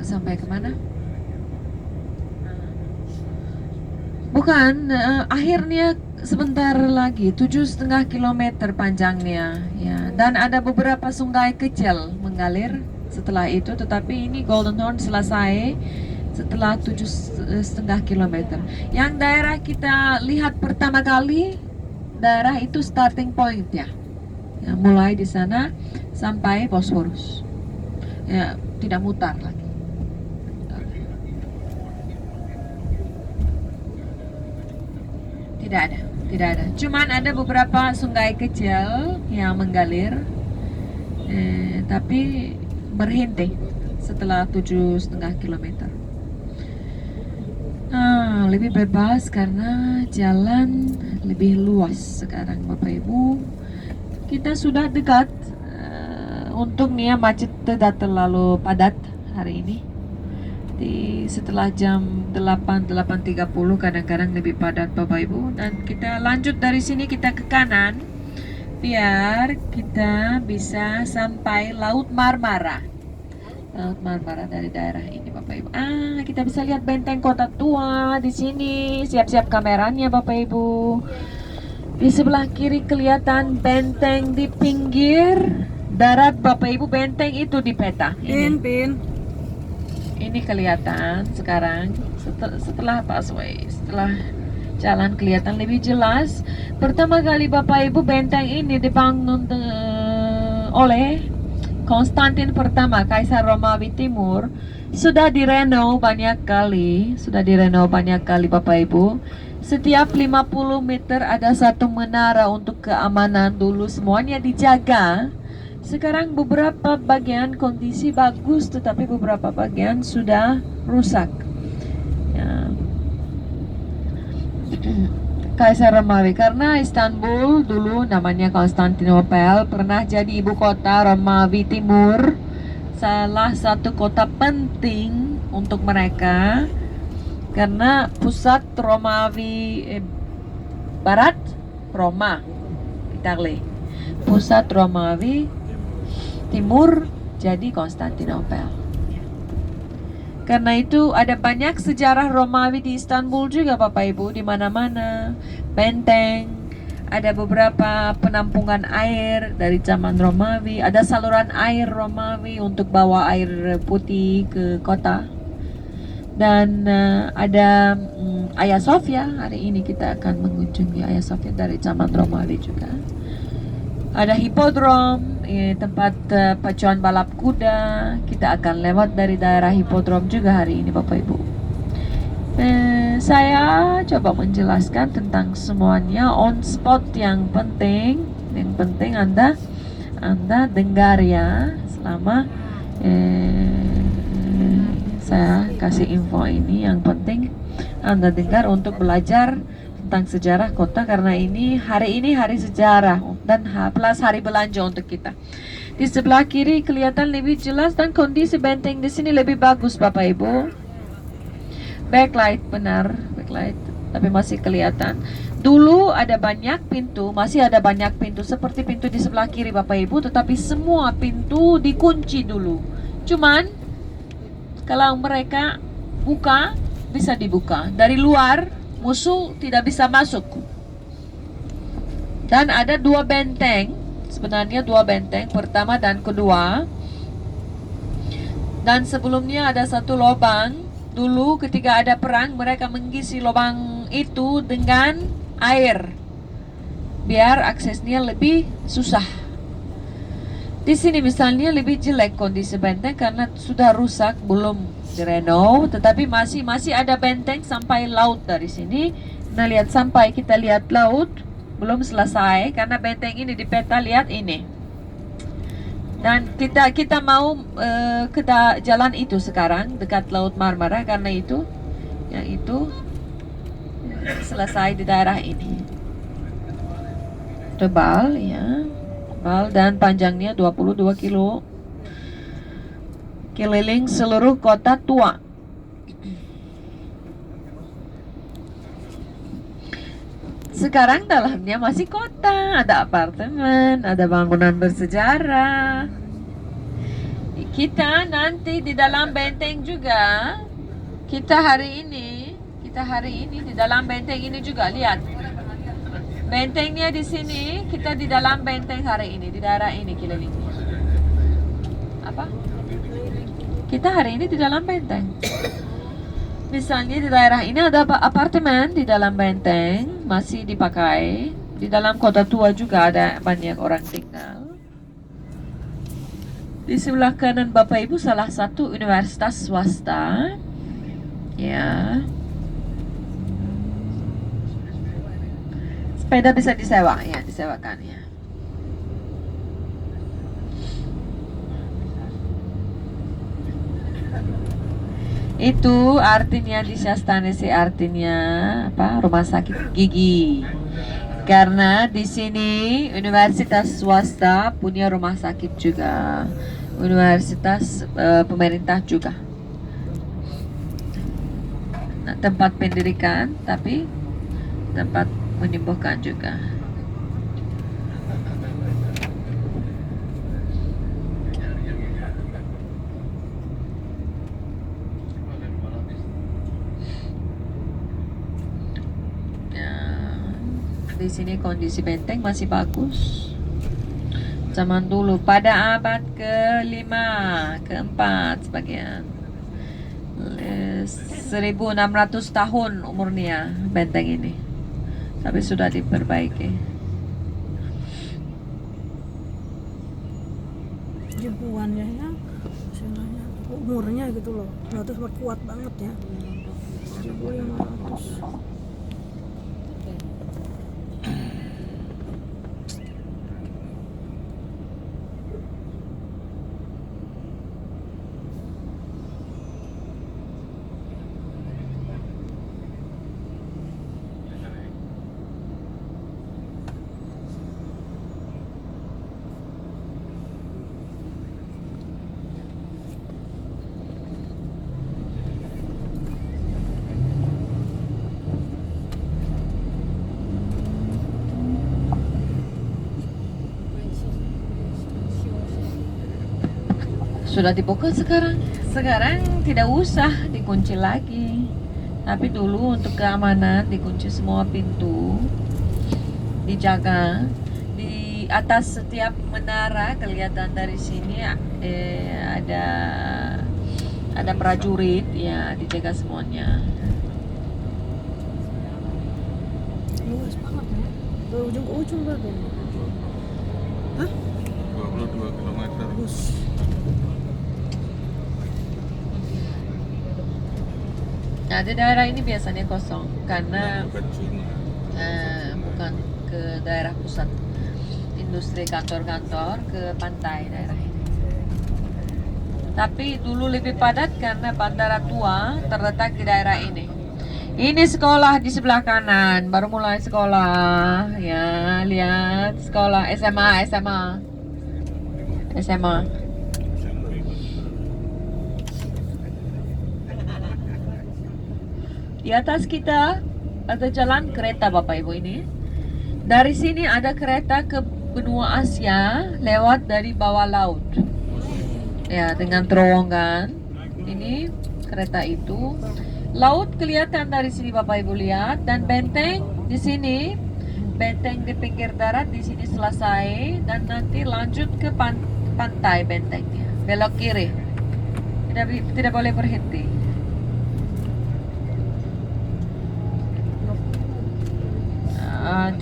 Sampai kemana? Bukan, akhirnya sebentar lagi 7,5 kilometer panjangnya ya, dan ada beberapa sungai kecil mengalir setelah itu, tetapi ini Golden Horn selesai setelah 7,5 kilometer. Yang daerah kita lihat pertama kali, daerah itu starting point ya, ya mulai di sana sampai Bosphorus ya, tidak mutar lagi. Tidak ada, tidak ada. Cuman ada beberapa sungai kecil yang mengalir, tapi berhenti setelah 7,5 kilometer. Lebih bebas karena jalan lebih luas sekarang, Bapak Ibu. Kita sudah dekat, untungnya macet tidak terlalu padat hari ini. Setelah jam 8:30 kadang-kadang lebih padat, Bapak Ibu. Dan kita lanjut dari sini, kita ke kanan biar kita bisa sampai Laut Marmara. Laut Marmara dari daerah ini, Bapak Ibu. Kita bisa lihat benteng kota tua di sini. Siap-siap kameranya, Bapak Ibu. Di sebelah kiri kelihatan benteng di pinggir darat, Bapak Ibu. Benteng itu di peta. Ini kelihatan sekarang setelah busway, setelah jalan kelihatan lebih jelas. Pertama kali Bapak Ibu, benteng ini dibangun oleh Konstantin pertama, Kaisar Romawi Timur. Sudah direnov banyak kali, Bapak Ibu. Setiap 50 meter ada satu menara untuk keamanan, dulu semuanya dijaga. Sekarang beberapa bagian kondisi bagus, tetapi beberapa bagian sudah rusak ya. Kaisar Romawi, karena Istanbul dulu namanya Konstantinopel, pernah jadi ibu kota Romawi Timur, salah satu kota penting untuk mereka, karena pusat Romawi Barat, Roma, Italia. Pusat Romawi Timur jadi Konstantinopel. Karena itu ada banyak sejarah Romawi di Istanbul juga, Bapak Ibu, di mana-mana. Benteng, ada beberapa penampungan air dari zaman Romawi, ada saluran air Romawi untuk bawa air putih ke kota. Dan ada Hagia Sophia. Hari ini kita akan mengunjungi Hagia Sophia dari zaman Romawi juga. Ada hipodrom, tempat pacuan balap kuda. Kita akan lewat dari daerah hipodrom juga hari ini, Bapak Ibu. Saya coba menjelaskan tentang semuanya on spot. Yang penting Anda dengar ya, selama saya kasih info ini. Yang penting Anda dengar untuk belajar tentang sejarah kota, karena hari ini hari sejarah dan plus hari belanja untuk kita. Di sebelah kiri kelihatan lebih jelas dan kondisi benteng di sini lebih bagus, Bapak Ibu. Backlight, benar, backlight, tapi masih kelihatan. Dulu ada banyak pintu, masih ada banyak pintu seperti pintu di sebelah kiri, Bapak Ibu, tetapi semua pintu dikunci dulu. Cuman kalau mereka buka, bisa dibuka dari luar. Musuh tidak bisa masuk. Dan ada dua benteng, sebenarnya dua benteng, pertama dan kedua. Dan sebelumnya ada satu lubang. Dulu ketika ada perang, mereka mengisi lubang itu dengan air, biar aksesnya lebih susah. Di sini misalnya lebih jelek kondisi benteng karena sudah rusak, belum direnov, tetapi masih ada benteng sampai laut dari sini. Nah, lihat sampai kita lihat laut belum selesai karena benteng ini di peta, lihat ini. Dan kita mau ke jalan itu sekarang dekat Laut Marmara, karena itu yang itu selesai di daerah ini. Tebal ya, tebal dan panjangnya 22 kilo. Keliling seluruh kota tua. Sekarang dalamnya masih kota, ada apartemen, ada bangunan bersejarah. Kita nanti di dalam benteng juga. Kita hari ini di dalam benteng ini juga, lihat. Bentengnya di sini, kita di dalam benteng hari ini, di daerah ini kelilingnya. Apa? Kita hari ini di dalam benteng. Misalnya di daerah ini ada apartemen di dalam benteng, masih dipakai. Di dalam kota tua juga ada banyak orang tinggal. Di sebelah kanan Bapak Ibu salah satu universitas swasta. Ya. Sepeda bisa disewa, ya, disewakan ya. Itu artinya di Syastanesi, artinya apa? Rumah sakit gigi. Karena di sini universitas swasta punya rumah sakit juga. Universitas pemerintah juga. Nah, tempat pendidikan tapi tempat menyembuhkan juga. Di sini kondisi benteng masih bagus. Zaman dulu pada abad ke-5, ke-4 sebagian. 1600 tahun umurnya benteng ini. Tapi sudah diperbaiki. Jempuannya ya, istilahnya umurnya gitu loh. Nah, terus kuat banget ya. 1500. Sudah dibuka sekarang. Sekarang tidak usah dikunci lagi. Tapi dulu untuk keamanan dikunci semua pintu. Dijaga. Di atas setiap menara kelihatan dari sini ada prajurit ya, dijaga semuanya. Luas banget ya. Dari ujung ke ujung berarti. Hah? 22 km. Bagus. Nah, di daerah ini biasanya kosong karena Bukan Cina. bukan ke daerah pusat industri, kantor-kantor, ke pantai daerah ini. Tapi dulu lebih padat karena Bandara Tua terletak di daerah ini. Ini sekolah di sebelah kanan, baru mulai sekolah. Ya, lihat sekolah SMA. Di atas kita ada jalan kereta Bapak Ibu ini. Dari sini ada kereta ke benua Asia lewat dari bawah laut. Ya, dengan terowongan. Ini kereta itu. Laut kelihatan dari sini Bapak Ibu lihat, dan benteng di sini. Benteng di pinggir darat di sini selesai, dan nanti lanjut ke pantai bentengnya. Belok kiri. Tidak boleh berhenti.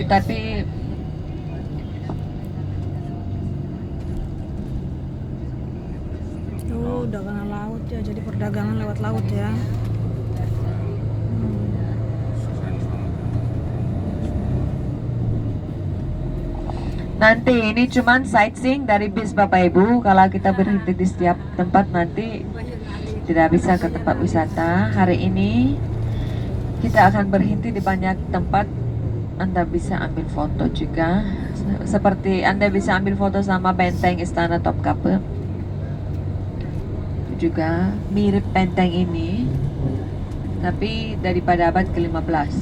Tapi Udah kena laut ya, jadi perdagangan lewat laut ya. nanti ini cuman sightseeing dari bis Bapak Ibu. Kalau kita berhenti di setiap tempat nanti tidak bisa ke tempat wisata. Hari ini kita akan berhenti di banyak tempat. Anda bisa ambil foto juga. Seperti Anda bisa ambil foto sama benteng Istana Topkapi. Juga mirip benteng ini, tapi daripada abad ke-15.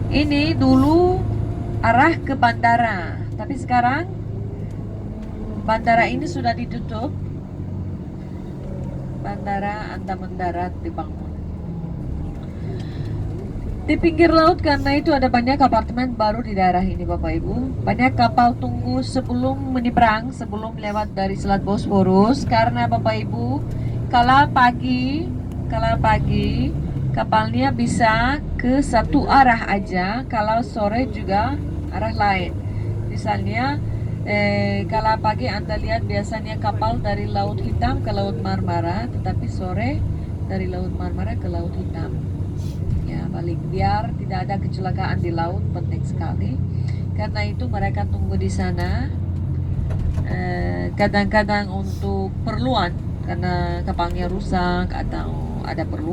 Ini dulu arah ke bandara, tapi sekarang bandara ini sudah ditutup. Bandara anda mendarat dibangun di pinggir laut karena itu ada banyak apartemen baru di daerah ini Bapak Ibu. Banyak kapal tunggu sebelum menyeberang, sebelum lewat dari Selat Bosporus. Karena Bapak Ibu, kalau pagi kapalnya bisa ke satu arah aja, kalau sore juga arah lain. Misalnya kalau pagi Anda lihat biasanya kapal dari Laut Hitam ke Laut Marmara, tetapi sore dari Laut Marmara ke Laut Hitam. Ya, balik biar tidak ada kecelakaan di laut, penting sekali. Karena itu mereka tunggu di sana. Kadang-kadang untuk perluan karena kapalnya rusak atau ada perlu